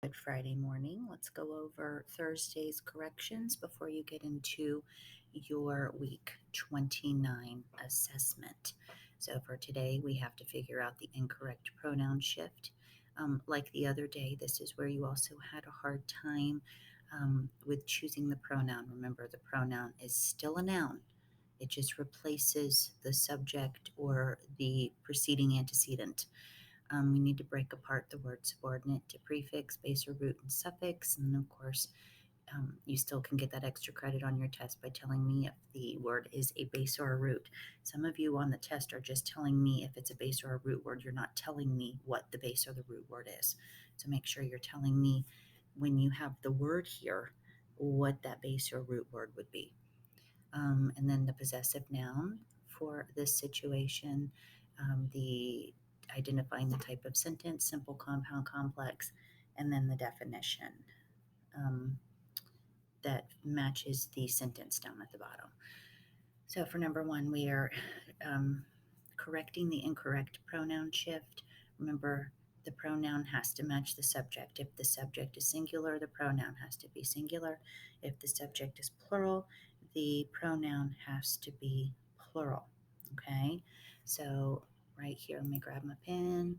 Good Friday morning. Let's go over Thursday's corrections before you get into your week 29 assessment. So, for today, we have to figure out the incorrect pronoun shift. Like the other day, this is where you also had a hard time with choosing the pronoun. Remember, the pronoun is still a noun, it just replaces the subject or the preceding antecedent. We need to break apart the word subordinate to prefix, base or root, and suffix. And of course, you still can get that extra credit on your test by telling me if the word is a base or a root. Some of you on the test are just telling me if it's a base or a root word. You're not telling me what the base or the root word is. So make sure you're telling me when you have the word here what that base or root word would be. And then the possessive noun for this situation, the identifying the type of sentence, simple, compound, complex, and then the definition um, that matches the sentence down at the bottom. So for number one, we are um, correcting the incorrect pronoun shift. Remember, the pronoun has to match the subject. If the subject is singular, the pronoun has to be singular. If the subject is plural, the pronoun has to be plural. Okay, so right here, let me grab my pen.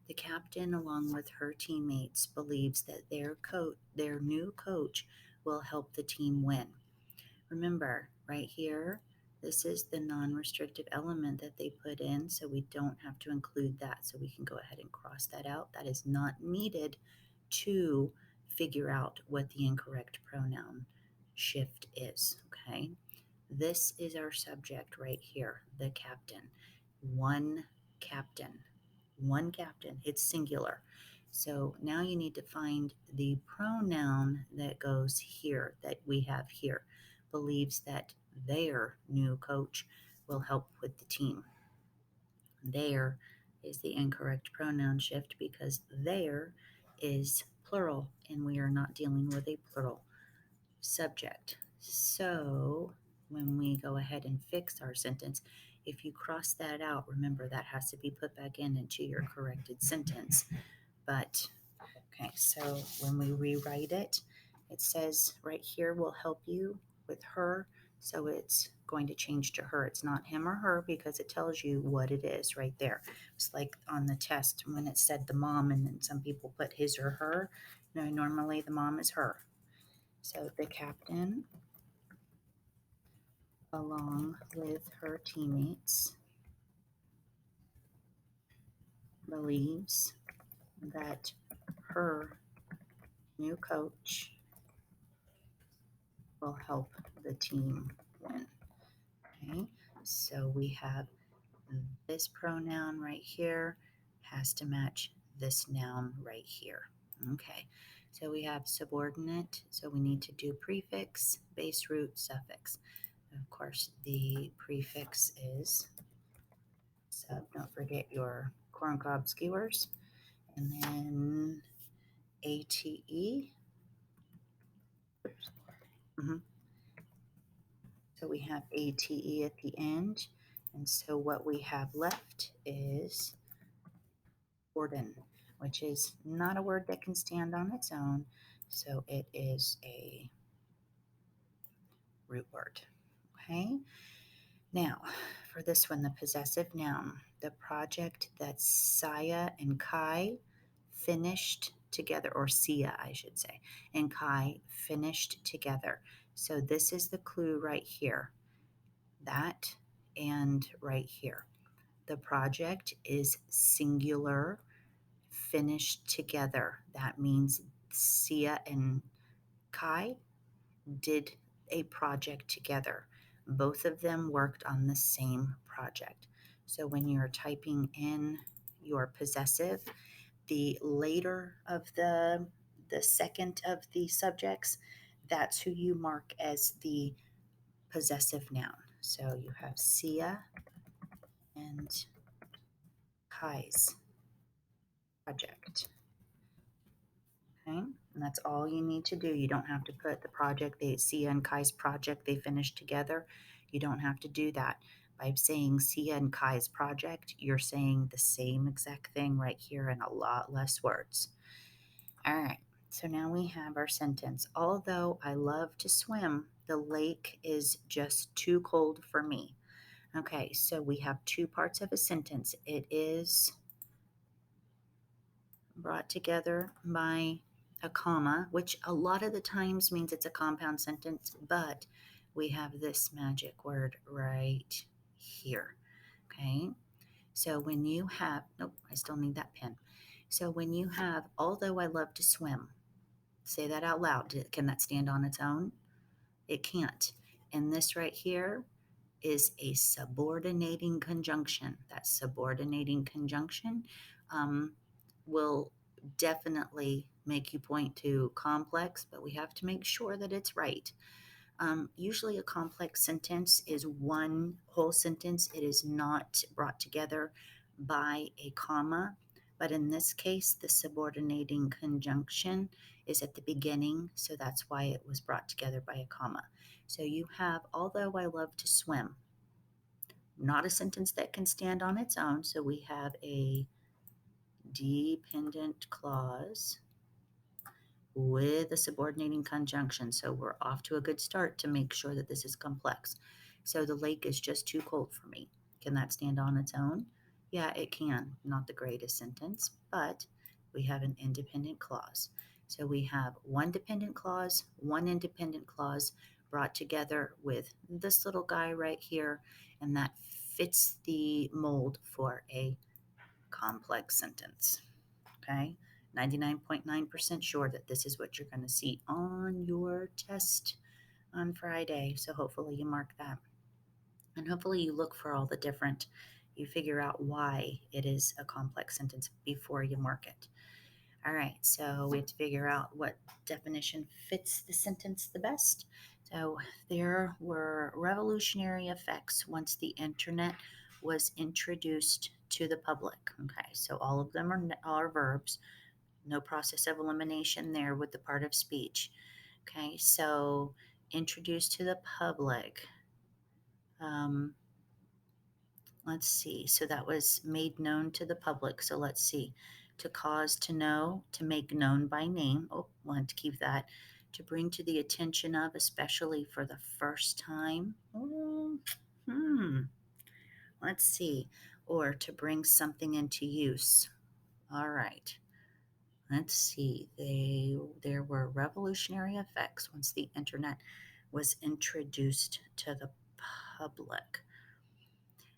The captain, along with her teammates, believes that their new coach, will help the team win. Remember, right here, this is the non-restrictive element that they put in, so we don't have to include that. So we can go ahead and cross that out. That is not needed to figure out what the incorrect pronoun shift is, okay? This is our subject right here, the captain. One captain. One captain. It's singular. So now you need to find the pronoun that goes here, that we have here. Believes that their new coach will help with the team. There is the incorrect pronoun shift because there is plural and we are not dealing with a plural subject. So when we go ahead and fix our sentence, if you cross that out, remember that has to be put back in into your corrected sentence. But okay, so when we rewrite it, it says right here will help you with her. So it's going to change to her. It's not him or her because it tells you what it is right there. It's like on the test when it said the mom, and then some people put his or her. No, normally the mom is her. So the captain, along with her teammates, believes that her new coach will help the team win. Okay, so we have this pronoun right here has to match this noun right here. Okay, so we have subordinate, so we need to do prefix, base, root, suffix. Of course, the prefix is sub. Don't forget your corncob skewers. And then ATE. Mhm. So we have ATE at the end. And so what we have left is Gordon, which is not a word that can stand on its own. So it is a root word. Okay. Now, for this one, the possessive noun, the project that Saya and Kai finished together, or Sia, I should say, and Kai finished together. So this is the clue right here, that and right here. The project is singular, finished together. That means Sia and Kai did a project together. Both of them worked on the same project. So when you're typing in your possessive, the later of the second of the subjects, that's who you mark as the possessive noun. So you have Sia and Kai's project. Okay, and that's all you need to do. You don't have to put the project, they Sia and Kai's project, they finished together. You don't have to do that. By saying Sia and Kai's project, you're saying the same exact thing right here in a lot less words. All right. So now we have our sentence. Although I love to swim, the lake is just too cold for me. Okay, so we have two parts of a sentence. It is brought together by a comma, which a lot of the times means it's a compound sentence, but we have this magic word right here. Okay, so when you have, nope, I still need that pen. So when you have, although I love to swim, say that out loud. Can that stand on its own? It can't. And this right here is a subordinating conjunction. That subordinating conjunction um, will definitely make you point to complex, but we have to make sure that it's right. Usually, a complex sentence is one whole sentence, it is not brought together by a comma. But in this case, the subordinating conjunction is at the beginning, so that's why it was brought together by a comma. So you have, although I love to swim, not a sentence that can stand on its own. So we have a dependent clause with a subordinating conjunction. So we're off to a good start to make sure that this is complex. So the lake is just too cold for me. Can that stand on its own? Yeah, it can. Not the greatest sentence, but we have an independent clause. So we have one dependent clause, one independent clause brought together with this little guy right here, and that fits the mold for a complex sentence. Okay, 99.9% sure that this is what you're going to see on your test on Friday. So hopefully you mark that. And hopefully you look for all the different, you figure out why it is a complex sentence before you mark it. All right, so we have to figure out what definition fits the sentence the best. So there were revolutionary effects once the internet was introduced to the public. Okay, so all of them are verbs, no process of elimination there with the part of speech. Okay, so introduced to the public. Um, let's see. So that was made known to the public. So let's see. To cause to know, to make known by name. Oh, want to keep that. To bring to the attention of, especially for the first time. Let's see. Or to bring something into use. All right. Let's see. There were revolutionary effects once the internet was introduced to the public.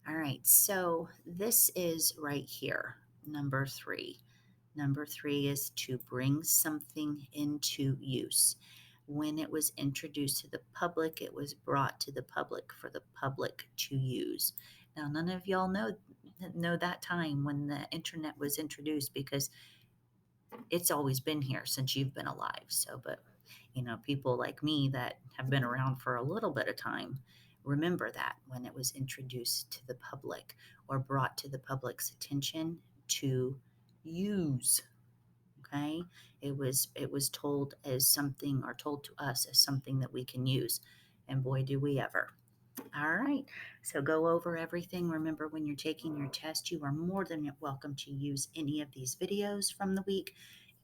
All right, so this is right here, number 3. Number 3 is to bring something into use. When it was introduced to the public, it was brought to the public for the public to use. Now, none of y'all know that time when the internet was introduced, because it's always been here since you've been alive. So, but people like me that have been around for a little bit of time remember that when it was introduced to the public or brought to the public's attention to use. Okay, it was told as something, or told to us as something that we can use, and boy do we ever. All right, so go over everything. Remember, when you're taking your test, you are more than welcome to use any of these videos from the week.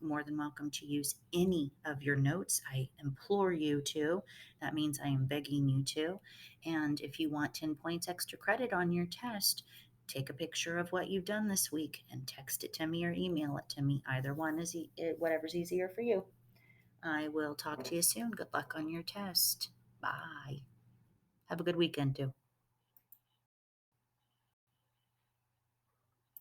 More than welcome to use any of your notes. I implore you to. That means I am begging you to. And if you want 10 points extra credit on your test, take a picture of what you've done this week and text it to me or email it to me. Either one is whatever's easier for you. I will talk to you soon. Good luck on your test. Bye. Have a good weekend, too.